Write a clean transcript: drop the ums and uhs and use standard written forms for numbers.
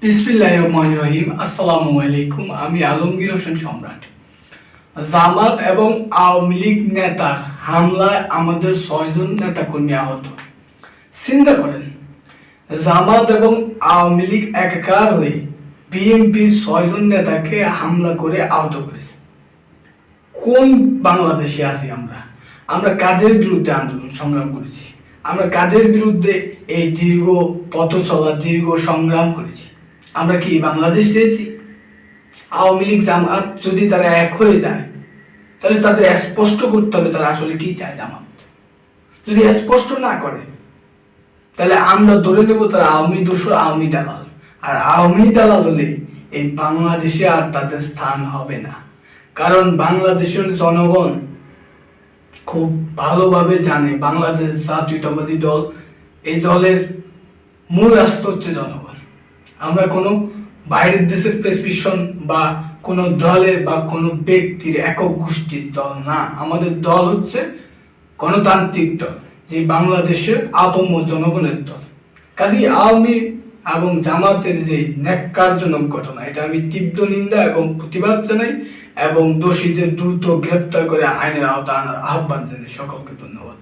বিসমিল্লাহির রহমানির রহিম। আসসালামু আলাইকুম। আমি আলমগীর হোসেন সম্রাট। জামাত এবং আওয়ামী লীগ নেতার হামলায় আমাদের 6 জন নেতাকর্মী আহত। চিন্তা করেন, জামাত এবং আওয়ামী লীগ একাকার হয়ে বিএনপির 6 জন নেতাকে হামলা করে আহত করেছে। কোন বাংলাদেশে আছি আমরা? আমরা কাদের বিরুদ্ধে আন্দোলন সংগ্রাম করেছি? আমরা কাদের বিরুদ্ধে এই দীর্ঘ পথ চলা দীর্ঘ সংগ্রাম করেছি? আমরা কি বাংলাদেশ চেয়েছি? আওয়ামী লীগ জামাত যদি তারা এক হয়ে যায়, তাহলে তাদের স্পষ্ট করতে হবে তারা আসলে কি চায়। জামাত যদি স্পষ্ট না করে, তাহলে আমরা ধরে নেব তারা আওয়ামী দোসর, আওয়ামী দালাল। আর আওয়ামী দালাল হলে এই বাংলাদেশে আর তাদের স্থান হবে না। কারণ বাংলাদেশের জনগণ খুব ভালোভাবে জানে বাংলাদেশ জাতীয়তাবাদী দল, এই দলের মূল রাষ্ট্র হচ্ছে জনগণ। আমরা কোনো বাইরের দেশের প্রেসক্রিপশন বা কোনো দলের বা কোনো ব্যক্তির একক গোষ্ঠীর দল না। আমাদের দল হচ্ছে গণতান্ত্রিক দল, যে বাংলাদেশের আপম জনগণের দল। কাজেই আওয়ামী এবং জামাতের যে ন্যাক্কারজনক ঘটনা, এটা আমি তীব্র নিন্দা এবং প্রতিবাদ জানাই এবং দোষীদের দ্রুত গ্রেফতার করে আইনের আওতায় আনার আহ্বান জানাই। সকলকে ধন্যবাদ।